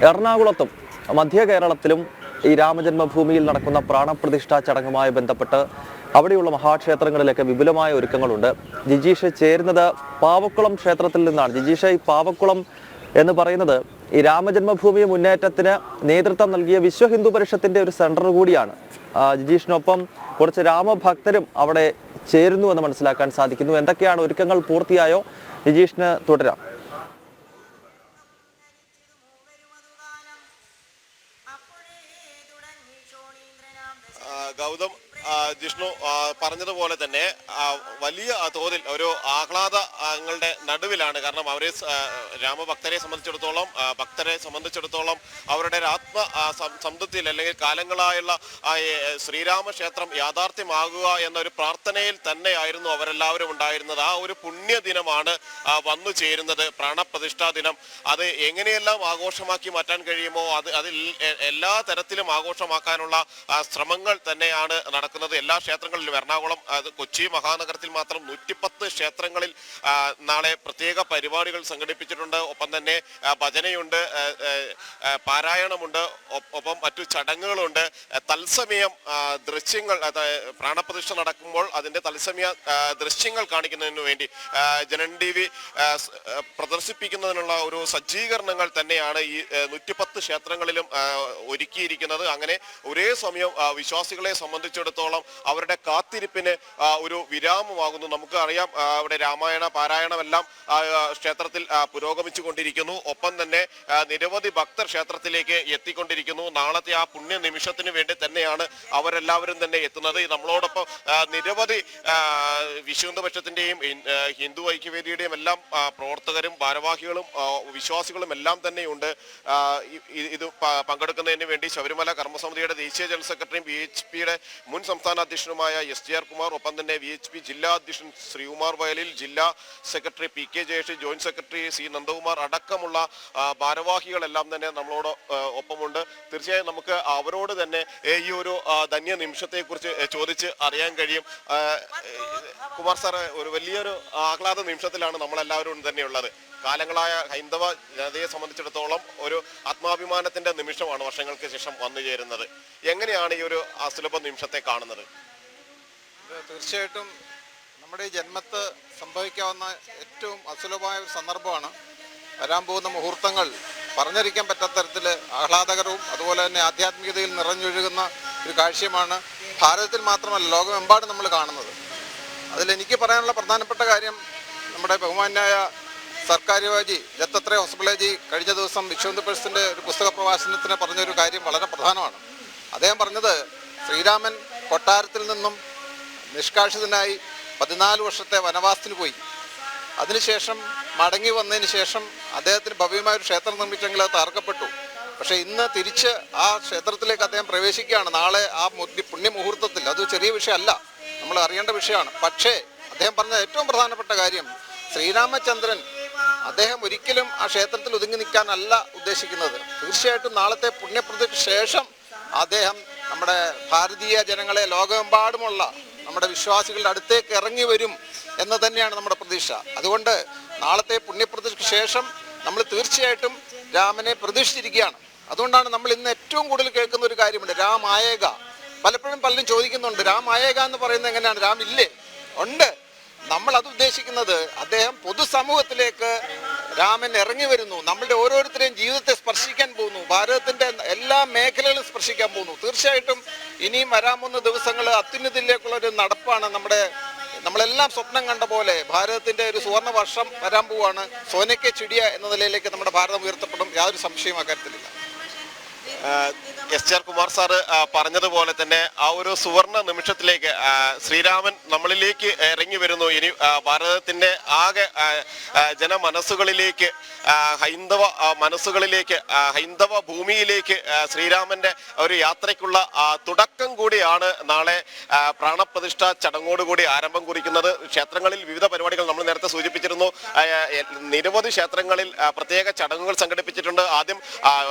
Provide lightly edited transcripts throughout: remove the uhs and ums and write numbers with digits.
എറണാകുളത്തും മധ്യ കേരളത്തിലും ഈ രാമജന്മഭൂമിയിൽ നടക്കുന്ന പ്രാണപ്രതിഷ്ഠാ ചടങ്ങുമായി ബന്ധപ്പെട്ട് അവിടെയുള്ള മഹാക്ഷേത്രങ്ങളിലൊക്കെ വിപുലമായ ഒരുക്കങ്ങളുണ്ട്. ജിജീഷ് ചേരുന്നത് പാവക്കുളം ക്ഷേത്രത്തിൽ നിന്നാണ്. ജിജീഷ്, ഈ പാവക്കുളം എന്ന് പറയുന്നത് ഈ രാമജന്മഭൂമി മുന്നേറ്റത്തിന് നേതൃത്വം നൽകിയ വിശ്വ ഹിന്ദു പരിഷത്തിന്റെ ഒരു സെന്റർ കൂടിയാണ്. ജിജീഷിനൊപ്പം കുറച്ച് രാമഭക്തരും അവിടെ ചേരുന്നു എന്ന് മനസ്സിലാക്കാൻ സാധിക്കുന്നു. എന്തൊക്കെയാണ് ഒരുക്കങ്ങൾ? പൂർത്തിയായോ? ജിജീഷിന് തുടരാം. ഗൗതം, ജിഷ്ണു പറഞ്ഞതുപോലെ തന്നെ വലിയ തോതിൽ ഒരു ആഹ്ലാദങ്ങളുടെ നടുവിലാണ്. കാരണം അവരെ രാമഭക്തരെ സംബന്ധിച്ചിടത്തോളം, ഭക്തരെ സംബന്ധിച്ചിടത്തോളം അവരുടെ ആത്മ സംതൃപ്തിയിൽ അല്ലെങ്കിൽ കാലങ്ങളായുള്ള ശ്രീരാമക്ഷേത്രം യാഥാർത്ഥ്യമാകുക എന്നൊരു പ്രാർത്ഥനയിൽ തന്നെയായിരുന്നു അവരെല്ലാവരും ഉണ്ടായിരുന്നത്. ആ ഒരു പുണ്യദിനമാണ് വന്നു ചേരുന്നത്, പ്രാണപ്രതിഷ്ഠാ ദിനം. അത് എങ്ങനെയെല്ലാം ആഘോഷമാക്കി മാറ്റാൻ കഴിയുമോ അതിൽ എല്ലാ തരത്തിലും ആഘോഷമാക്കാനുള്ള ശ്രമങ്ങൾ തന്നെയാണ് നടക്കുന്നത്. എല്ലാ ക്ഷേത്രങ്ങളിലും എറണാകുളം, കൊച്ചി മഹാനഗരത്തിൽ മാത്രം 110 ക്ഷേത്രങ്ങളിൽ നാളെ പ്രത്യേക പരിപാടികൾ സംഘടിപ്പിച്ചിട്ടുണ്ട്. ഒപ്പം തന്നെ ഭജനയുണ്ട്, പാരായണമുണ്ട്, ഒപ്പം മറ്റു ചടങ്ങുകളുണ്ട്. തത്സമയം ദൃശ്യങ്ങൾ, പ്രാണപ്രതിഷ്ഠ നടക്കുമ്പോൾ അതിന്റെ തത്സമയ ദൃശ്യങ്ങൾ കാണിക്കുന്നതിന് വേണ്ടി ജനൻ TV പ്രദർശിപ്പിക്കുന്നതിനുള്ള ഒരു സജ്ജീകരണങ്ങൾ തന്നെയാണ് ഈ 110 ക്ഷേത്രങ്ങളിലും ഒരുക്കിയിരിക്കുന്നത്. അങ്ങനെ ഒരേ സമയം വിശ്വാസികളെ സംബന്ധിച്ചിടത്തോളം അവരുടെ കാത്തിരിപ്പിന് ഒരു വിരാമമാകുന്നു. നമുക്ക് അറിയാം, അവിടെ രാമായണ പാരായണമെല്ലാം ക്ഷേത്രത്തിൽ പുരോഗമിച്ചു കൊണ്ടിരിക്കുന്നു. ഒപ്പം തന്നെ നിരവധി ഭക്തർ ക്ഷേത്രത്തിലേക്ക് എത്തിക്കൊണ്ടിരിക്കുന്നു. നാളത്തെ ആ പുണ്യ നിമിഷത്തിന് വേണ്ടി തന്നെയാണ് അവരെല്ലാവരും തന്നെ എത്തുന്നത്. നമ്മളോടൊപ്പം നിരവധി വിശ്വഹിന്ദുപക്ഷത്തിന്റെയും ഹിന്ദു ഐക്യവേദിയുടെയും എല്ലാം പ്രവർത്തകരും ഭാരവാഹികളും വിശ്വാസികളും എല്ലാം തന്നെയുണ്ട്. ഇത് പങ്കെടുക്കുന്നതിന് വേണ്ടി ശബരിമല കർമ്മസമിതിയുടെ ദേശീയ ജനറൽ സെക്രട്ടറിയും VHPയുടെ മുൻ സംസ്ഥാന അധ്യക്ഷനുമായ STR കുമാർ, ഒപ്പം തന്നെ VHP ജില്ലാ അധ്യക്ഷൻ ശ്രീകുമാർ വയലിൽ, ജില്ലാ secretary PK Jayesh, joint secretary C Nandakumar അടക്കമുള്ള ഭാരവാഹികളെല്ലാം തന്നെ നമ്മളോട് ഒപ്പമുണ്ട്. തീർച്ചയായും നമുക്ക് അവരോട് തന്നെ ഈ ഒരു ധന്യ നിമിഷത്തെ കുറിച്ച് ചോദിച്ച് അറിയാൻ കഴിയും. കുമാർ സാർ, ഒരു വലിയൊരു ആഹ്ലാദ നിമിഷത്തിലാണ് നമ്മളെല്ലാവരും തന്നെയുള്ളത്. കാലങ്ങളായ ഹൈന്ദവ ജനതയെ സംബന്ധിച്ചിടത്തോളം ഒരു ആത്മാഭിമാനത്തിന്റെ നിമിഷമാണ് വർഷങ്ങൾക്ക് ശേഷം വന്നു ചേരുന്നത്. എങ്ങനെയാണ് ഈ ഒരു അസുലഭ നിമിഷത്തെ കാണുന്നത്? തീർച്ചയായിട്ടും നമ്മുടെ ഈ ജന്മത്ത് സംഭവിക്കാവുന്ന ഏറ്റവും അസുലഭമായ ഒരു സന്ദർഭമാണ്. വരാൻ പോകുന്ന മുഹൂർത്തങ്ങൾ പറഞ്ഞറിയിക്കാൻ പറ്റാത്ത തരത്തിൽ ആഹ്ലാദകരവും അതുപോലെ തന്നെ ആധ്യാത്മികതയിൽ നിറഞ്ഞൊഴുകുന്ന ഒരു കാഴ്ചയുമാണ് ഭാരതത്തിൽ മാത്രമല്ല ലോകമെമ്പാടും നമ്മൾ കാണുന്നത്. അതിലെനിക്ക് പറയാനുള്ള പ്രധാനപ്പെട്ട കാര്യം, നമ്മുടെ ബഹുമാന്യായ സർക്കാരുവാജി ദത്തത്രേയ ഹോസ്പിറ്റലേജി കഴിഞ്ഞ ദിവസം വിശ്വഹിന്ദു പരിഷത്തിന്റെ ഒരു പുസ്തക പ്രഭാഷണത്തിന് പറഞ്ഞൊരു കാര്യം വളരെ പ്രധാനമാണ്. അദ്ദേഹം പറഞ്ഞത്, ശ്രീരാമൻ കൊട്ടാരത്തിൽ നിന്നും നിഷ്കാഷിതനായി 14 വർഷത്തെ വനവാസത്തിന് പോയി. അതിനുശേഷം മടങ്ങി വന്നതിന് ശേഷം അദ്ദേഹത്തിന് ഭവ്യമായൊരു ക്ഷേത്രം നിർമ്മിച്ചെങ്കിൽ അത് തകർക്കപ്പെട്ടു. പക്ഷേ ഇന്ന് തിരിച്ച് ആ ക്ഷേത്രത്തിലേക്ക് അദ്ദേഹം പ്രവേശിക്കുകയാണ്. നാളെ ആ പുണ്യമുഹൂർത്തത്തിൽ, അത് ചെറിയ വിഷയമല്ല, നമ്മൾ അറിയേണ്ട വിഷയമാണ്. പക്ഷേ അദ്ദേഹം പറഞ്ഞ ഏറ്റവും പ്രധാനപ്പെട്ട കാര്യം, ശ്രീരാമചന്ദ്രൻ അദ്ദേഹം ഒരിക്കലും ആ ക്ഷേത്രത്തിൽ ഒതുങ്ങി നിൽക്കാനല്ല ഉദ്ദേശിക്കുന്നത്. തീർച്ചയായിട്ടും നാളത്തെ പുണ്യപ്രതിഷ്ഠയ്ക്ക് ശേഷം അദ്ദേഹം നമ്മുടെ ഭാരതീയ ജനങ്ങളെ, ലോകമെമ്പാടുമുള്ള നമ്മുടെ വിശ്വാസികളുടെ അടുത്തേക്ക് ഇറങ്ങി വരും എന്ന് തന്നെയാണ് നമ്മുടെ പ്രതീക്ഷ. അതുകൊണ്ട് നാളത്തെ പുണ്യപ്രതിഷ്ഠയ്ക്ക് ശേഷം നമ്മൾ തീർച്ചയായിട്ടും രാമനെ പ്രതീക്ഷിച്ചിരിക്കുകയാണ്. അതുകൊണ്ടാണ് നമ്മൾ ഇന്ന് ഏറ്റവും കൂടുതൽ കേൾക്കുന്ന ഒരു കാര്യമുണ്ട്, രാമായേക. പലപ്പോഴും പലരും ചോദിക്കുന്നുണ്ട്, രാമായേക എന്ന് പറയുന്നത് എങ്ങനെയാണ്? രാം ഇല്ലേ? ഉണ്ട്. നമ്മൾ അത് ഉദ്ദേശിക്കുന്നത്, അദ്ദേഹം പൊതുസമൂഹത്തിലേക്ക് രാമൻ ഇറങ്ങി വരുന്നു, നമ്മളുടെ ഓരോരുത്തരെയും ജീവിതത്തെ സ്പർശിക്കാൻ പോകുന്നു, ഭാരതത്തിന്റെ എല്ലാ മേഖലകളും സ്പർശിക്കാൻ പോകുന്നു. തീർച്ചയായിട്ടും ഇനിയും വരാൻ പോകുന്ന ദിവസങ്ങൾ അത്യുന്നതിലേക്കുള്ള ഒരു നടപ്പാണ്. നമ്മളെല്ലാം സ്വപ്നം കണ്ട പോലെ ഭാരതത്തിന്റെ ഒരു സുവർണ്ണ വർഷം വരാൻ പോവാണ്. സോനയ്ക്ക് ചിടിയ എന്ന നിലയിലേക്ക് നമ്മുടെ ഭാരതം ഉയർത്തപ്പെടും, യാതൊരു സംശയവും അക്കാര്യത്തിലില്ല. SR കുമാർ സാറ് പറഞ്ഞതുപോലെ തന്നെ ആ ഒരു സുവർണ നിമിഷത്തിലേക്ക് ശ്രീരാമൻ നമ്മളിലേക്ക് ഇറങ്ങി വരുന്നു. ഇനി ഭാരതത്തിന്റെ ആകെ ജനമനസ്സുകളിലേക്ക്, ഹൈന്ദവ മനസ്സുകളിലേക്ക്, ഹൈന്ദവ ഭൂമിയിലേക്ക് ശ്രീരാമന്റെ ഒരു യാത്രയ്ക്കുള്ള തുടക്കം കൂടിയാണ് നാളെ പ്രാണപ്രതിഷ്ഠ ചടങ്ങോടുകൂടി ആരംഭം കുറിക്കുന്നത്. ക്ഷേത്രങ്ങളിൽ വിവിധ പരിപാടികൾ നമ്മൾ നേരത്തെ സൂചിപ്പിച്ചിരുന്നു. നിരവധി ക്ഷേത്രങ്ങളിൽ പ്രത്യേക ചടങ്ങുകൾ സംഘടിപ്പിച്ചിട്ടുണ്ട്. ആദ്യം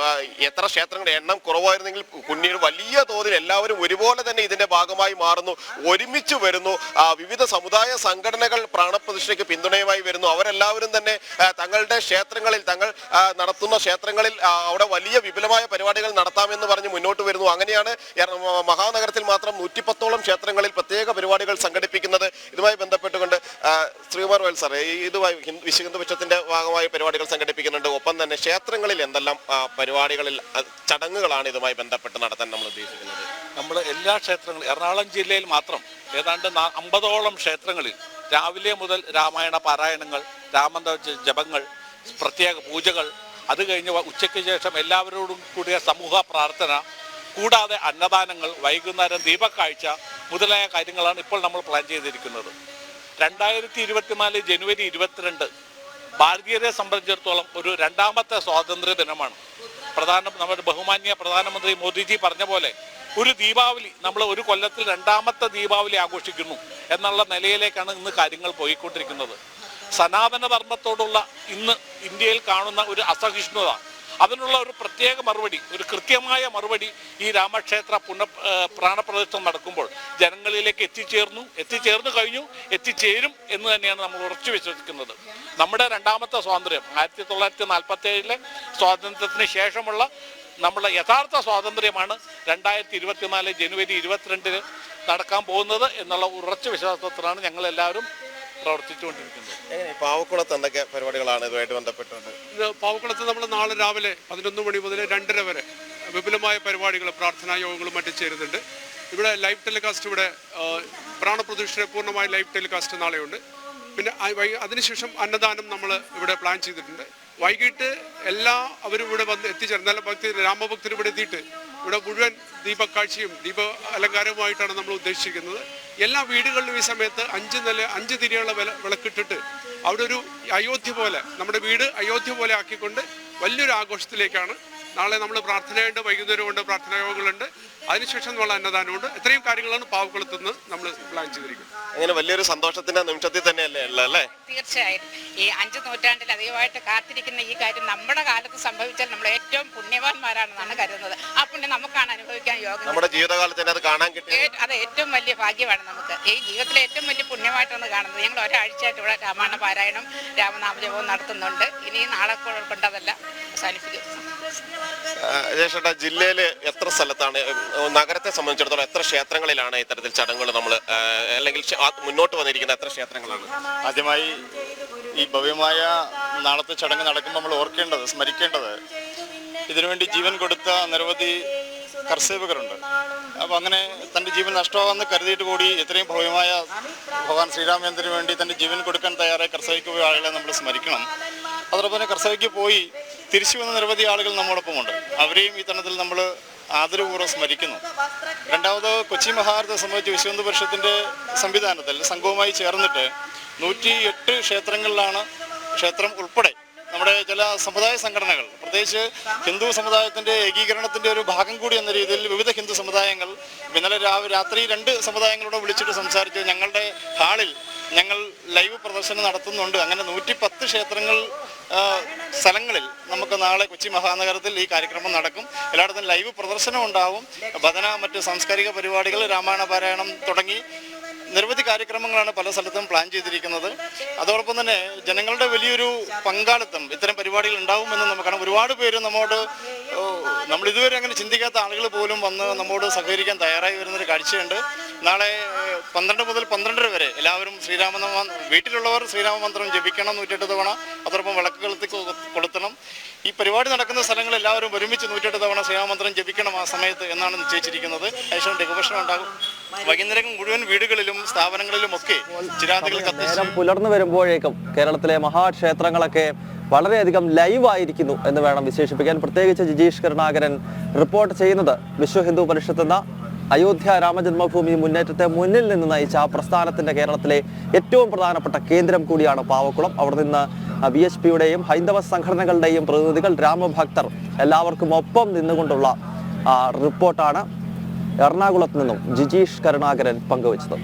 എത്ര ക്ഷേത്രങ്ങളുടെ എണ്ണം കുറവായിരുന്നെങ്കിൽ അല്ലെങ്കിൽ പിന്നീട് വലിയ തോതിൽ എല്ലാവരും ഒരുപോലെ തന്നെ ഇതിന്റെ ഭാഗമായി മാറുന്നു, ഒരുമിച്ച് വരുന്നു. വിവിധ സമുദായ സംഘടനകൾ പ്രാണപ്രതിഷ്ഠയ്ക്ക് പിന്തുണയുമായി വരുന്നു. അവരെല്ലാവരും തന്നെ തങ്ങളുടെ ക്ഷേത്രങ്ങളിൽ, തങ്ങൾ നടത്തുന്ന ക്ഷേത്രങ്ങളിൽ അവിടെ വലിയ വിപുലമായ പരിപാടികൾ നടത്താമെന്ന് പറഞ്ഞ് മുന്നോട്ട് വരുന്നു. അങ്ങനെയാണ് മഹാനഗരത്തിൽ മാത്രം 110ഓളം ക്ഷേത്രങ്ങളിൽ പ്രത്യേക പരിപാടികൾ സംഘടിപ്പിക്കുന്നത്. ഇതുമായി ബന്ധപ്പെട്ടുകൊണ്ട് ശ്രീകുമാർ വയൽ സാർ, ഇതുമായി വിശ്വഹിന്ദു പക്ഷത്തിന്റെ ഭാഗമായി പരിപാടികൾ സംഘടിപ്പിക്കുന്നുണ്ട്. ഒപ്പം തന്നെ ക്ഷേത്രങ്ങളിൽ എന്തെല്ലാം പരിപാടികളിൽ ചടങ്ങുകളാണ് ഇതുമായി ബന്ധപ്പെട്ട് നടത്താൻ നമ്മൾ ഉദ്ദേശിക്കുന്നത്? നമ്മൾ എല്ലാ ക്ഷേത്രങ്ങളും എറണാകുളം ജില്ലയിൽ മാത്രം ഏതാണ്ട് 50ഓളം ക്ഷേത്രങ്ങളിൽ രാവിലെ മുതൽ രാമായണ പാരായണങ്ങൾ, രാമന്ത്ര ജപങ്ങൾ, പ്രത്യേക പൂജകൾ, അത് കഴിഞ്ഞ് ഉച്ചയ്ക്ക് ശേഷം എല്ലാവരോടും കൂടിയ സമൂഹ പ്രാർത്ഥന, കൂടാതെ അന്നദാനങ്ങൾ, വൈകുന്നേരം ദീപക്കാഴ്ച മുതലായ കാര്യങ്ങളാണ് ഇപ്പോൾ നമ്മൾ പ്ലാൻ ചെയ്തിരിക്കുന്നത്. 2024 ജനുവരി 22 ഭാരതീയരെ സംബന്ധിച്ചിടത്തോളം ഒരു രണ്ടാമത്തെ സ്വാതന്ത്ര്യ ദിനമാണ്. നമ്മുടെ ബഹുമാന്യ പ്രധാനമന്ത്രി മോദിജി പറഞ്ഞ പോലെ ഒരു ദീപാവലി, നമ്മൾ ഒരു കൊല്ലത്തിൽ രണ്ടാമത്തെ ദീപാവലി ആഘോഷിക്കുന്നു എന്നുള്ള നിലയിലേക്കാണ് ഇന്ന് കാര്യങ്ങൾ പോയിക്കൊണ്ടിരിക്കുന്നത്. സനാതന ധർമ്മത്തോടുള്ള ഇന്ന് ഇന്ത്യയിൽ കാണുന്ന ഒരു അസഹിഷ്ണുത, അതിനുള്ള ഒരു പ്രത്യേക മറുപടി, ഒരു കൃത്യമായ മറുപടി ഈ രാമക്ഷേത്ര പ്രാണപ്രതിഷ്ഠ നടക്കുമ്പോൾ ജനങ്ങളിലേക്ക് എത്തിച്ചേർന്നു കഴിഞ്ഞു, എത്തിച്ചേരും എന്ന് തന്നെയാണ് നമ്മൾ ഉറച്ചു വിശ്വസിക്കുന്നത്. നമ്മുടെ രണ്ടാമത്തെ സ്വാതന്ത്ര്യം 1947 സ്വാതന്ത്ര്യത്തിന് ശേഷമുള്ള നമ്മുടെ യഥാർത്ഥ സ്വാതന്ത്ര്യമാണ് 2024 ജനുവരി 22 നടക്കാൻ പോകുന്നത് എന്നുള്ള ഉറച്ച വിശ്വാസത്തിലാണ് ഞങ്ങളെല്ലാവരും പ്രവർത്തിച്ചുകൊണ്ടിരിക്കുന്നത്. പാവക്കുളത്ത് എന്തൊക്കെ പരിപാടികളാണ് ഇതുമായിട്ട് ബന്ധപ്പെട്ടുകൊണ്ട്? പാവക്കുളത്ത് നമ്മൾ നാളെ രാവിലെ 11 മണി മുതൽ 2:30 വരെ വിപുലമായ പരിപാടികൾ, പ്രാർത്ഥനാ യോഗങ്ങളും മറ്റും ചേരുന്നുണ്ട്. ഇവിടെ ലൈവ് ടെലികാസ്റ്റ്, ഇവിടെ പ്രാണപ്രതിഷ്ഠ പൂർണ്ണമായ ലൈവ് ടെലികാസ്റ്റ് നാളെയുണ്ട്. പിന്നെ അതിനുശേഷം അന്നദാനം നമ്മൾ ഇവിടെ പ്ലാൻ ചെയ്തിട്ടുണ്ട്. വൈകിട്ട് അവരും ഇവിടെ വന്ന് എത്തിച്ചേർന്ന് നല്ല രാമഭക്തർ ഇവിടെ എത്തിയിട്ട് ഇവിടെ മുഴുവൻ ദീപക്കാഴ്ചയും ദീപ അലങ്കാരവുമായിട്ടാണ് നമ്മൾ ഉദ്ദേശിക്കുന്നത്. എല്ലാ വീടുകളിലും ഈ സമയത്ത് 5 തിരിയുള്ള വിളക്കിട്ടിട്ട് അവിടെ ഒരു അയോധ്യ പോലെ, നമ്മുടെ വീട് അയോധ്യ പോലെ ആക്കിക്കൊണ്ട് വലിയൊരു ആഘോഷത്തിലേക്കാണ്. നാളെ നമ്മൾ പ്രാർത്ഥനയുണ്ട്, വൈകുന്നേരമുണ്ട്, പ്രാർത്ഥനാ യോഗങ്ങളുണ്ട്, അതിനുശേഷം നമ്മൾ അന്നദാനമുണ്ട്. ഇത്രയും കാര്യങ്ങളാണ് പാവക്കുളത്ത് നിന്ന് നമ്മൾ പ്ലാൻ ചെയ്തിരിക്കുന്നത്. അങ്ങനെ വലിയൊരു സന്തോഷത്തിന്റെ നിമിഷത്തിൽ തന്നെയല്ലേ അല്ലേ? തീർച്ചയായും ഈ 5 നൂറ്റാണ്ടിൽ അധികമായിട്ട് കാത്തിരിക്കുന്ന ഈ കാര്യം നമ്മുടെ കാലത്ത് സംഭവിച്ചാൽ നമ്മൾ ഏറ്റവും പുണ്യവാന്മാരാണെന്നാണ് കരുതുന്നത്. ആ പുണ്യം നമുക്കാണ് അനുഭവിക്കാൻ യോഗം. നമ്മുടെ ജീവിതകാലത്ത് തന്നെ അത് കാണാൻ കിട്ടിയത് അത് ഏറ്റവും വലിയ ഭാഗ്യമാണ് നമുക്ക്. ഈ ജീവിതത്തിലെ ഏറ്റവും വലിയ പുണ്യമായിട്ടാണ് കാണുന്നത്. ഞങ്ങൾ ഒരാഴ്ചയായിട്ട് ഇവിടെ രാമായണ പാരായണം, രാമനാമജപവും നടത്തുന്നുണ്ട്. ഇനി നാളെ കൊണ്ടതെല്ലാം അവസാനിപ്പിക്കും. ജയേഷേട്ടാ, ജില്ലയില് എത്ര സ്ഥലത്താണ്, നഗരത്തെ സംബന്ധിച്ചിടത്തോളം എത്ര ക്ഷേത്രങ്ങളിലാണ് ഇത്തരത്തിൽ ചടങ്ങുകൾ നമ്മൾ അല്ലെങ്കിൽ മുന്നോട്ട് വന്നിരിക്കുന്ന എത്ര ക്ഷേത്രങ്ങളാണ്? ആദ്യമായി ഈ ഭവ്യമായ നാളത്തെ ചടങ്ങ് നടക്കുമ്പോൾ നമ്മൾ ഓർക്കേണ്ടത്, സ്മരിക്കേണ്ടത്, ഇതിനുവേണ്ടി ജീവൻ കൊടുത്ത നിരവധി കർസേവകരുണ്ട്. അപ്പോൾ അങ്ങനെ തൻ്റെ ജീവൻ നഷ്ടമാകുമെന്ന് കരുതിയിട്ട് കൂടി എത്രയും ഭവ്യമായ ഭഗവാൻ ശ്രീരാമചന്ദ്രന് വേണ്ടി തൻ്റെ ജീവൻ കൊടുക്കാൻ തയ്യാറായി കർസേവയ്ക്ക് പോയ ആളുകളെ നമ്മൾ സ്മരിക്കണം. അതോടൊപ്പം തന്നെ കർസേവയ്ക്ക് പോയി തിരിച്ചു വന്ന നിരവധി ആളുകൾ നമ്മോടൊപ്പമുണ്ട്. അവരെയും ഈ തരണത്തിൽ നമ്മൾ ആദരപൂർവ്വം സ്മരിക്കുന്നു. രണ്ടാമത് കൊച്ചി മഹാഭാരതത്തെ സംബന്ധിച്ച് വിശ്വഹിന്ദു പരിഷത്തിൻ്റെ സംവിധാനത്തിൽ സംഘവുമായി ചേർന്നിട്ട് 108 ക്ഷേത്രങ്ങളിലാണ്, ക്ഷേത്രം ഉൾപ്പെടെ നമ്മുടെ ചില സമുദായ സംഘടനകൾ, പ്രത്യേകിച്ച് ഹിന്ദു സമുദായത്തിൻ്റെ ഏകീകരണത്തിൻ്റെ ഒരു ഭാഗം കൂടി എന്ന രീതിയിൽ വിവിധ ഹിന്ദു സമുദായങ്ങൾ ഇന്നലെ രാത്രി 2 സമുദായങ്ങളോട് വിളിച്ചിട്ട് സംസാരിച്ച് ഞങ്ങളുടെ ഹാളിൽ ഞങ്ങൾ ലൈവ് പ്രദർശനം നടത്തുന്നുണ്ട്. അങ്ങനെ 110 ക്ഷേത്രങ്ങൾ സ്ഥലങ്ങളിൽ നമുക്ക് നാളെ കൊച്ചി മഹാനഗരത്തിൽ ഈ കാര്യക്രമം നടക്കും. എല്ലായിടത്തും ലൈവ് പ്രദർശനം ഉണ്ടാവും. ഭജന, മറ്റ് സാംസ്കാരിക പരിപാടികൾ, രാമായണ പാരായണം തുടങ്ങി നിരവധി കാര്യക്രമങ്ങളാണ് പല സ്ഥലത്തും പ്ലാൻ ചെയ്തിരിക്കുന്നത്. അതോടൊപ്പം തന്നെ ജനങ്ങളുടെ വലിയൊരു പങ്കാളിത്തം ഇത്തരം പരിപാടികൾ ഉണ്ടാവുമെന്ന് നമുക്കാണ്. ഒരുപാട് പേര് നമ്മൾ ഇതുവരെ അങ്ങനെ ചിന്തിക്കാത്ത ആളുകൾ പോലും വന്ന് നമ്മോട് സഹകരിക്കാൻ തയ്യാറായി വരുന്നൊരു കാഴ്ചയുണ്ട്. നാളെ 12 മുതൽ 12:30 വരെ എല്ലാവരും വീട്ടിലുള്ളവർ ശ്രീരാമമന്ത്രം ജപിക്കണം 108 തവണ. അതോടൊപ്പം വിളക്കുകൾ കൊളുത്തണം. ഈ പരിപാടി നടക്കുന്ന സ്ഥലങ്ങളിൽ എല്ലാവരും ഒരുമിച്ച് 108 തവണ ശ്രീരാമമന്ത്രം ജപിക്കണം ആ സമയത്ത് എന്നാണ് നിശ്ചയിച്ചിരിക്കുന്നത്. ശേഷം ഡെക്കറേഷൻ ഉണ്ടാകും. വൈകുന്നേരം മുഴുവൻ വീടുകളിലും സ്ഥാപനങ്ങളിലും ഒക്കെ ചിരാതുകൾ കത്തിച്ച് പുലർന്നു വരുമ്പോഴേക്കും കേരളത്തിലെ മഹാക്ഷേത്രങ്ങളൊക്കെ വളരെയധികം ലൈവ് ആയിരിക്കുന്നു എന്ന് വേണം വിശേഷിപ്പിക്കാൻ. പ്രത്യേകിച്ച് ജിജീഷ് കരുണാകരൻ റിപ്പോർട്ട് ചെയ്യുന്നത് വിശ്വഹിന്ദു പരിഷത്ത് എന്ന അയോധ്യ രാമജന്മഭൂമി മുന്നേറ്റത്തെ മുന്നിൽ നിന്ന് നയിച്ച ആ പ്രസ്ഥാനത്തിന്റെ കേരളത്തിലെ ഏറ്റവും പ്രധാനപ്പെട്ട കേന്ദ്രം കൂടിയാണ് പാവക്കുളം. അവിടെ നിന്ന് BHPയുടെയും ഹൈന്ദവ സംഘടനകളുടെയും പ്രതിനിധികൾ, രാമഭക്തർ എല്ലാവർക്കും ഒപ്പം നിന്നുകൊണ്ടുള്ള റിപ്പോർട്ടാണ് എറണാകുളത്ത് നിന്നും ജിജീഷ് കരുണാകരൻ പങ്കുവച്ചത്.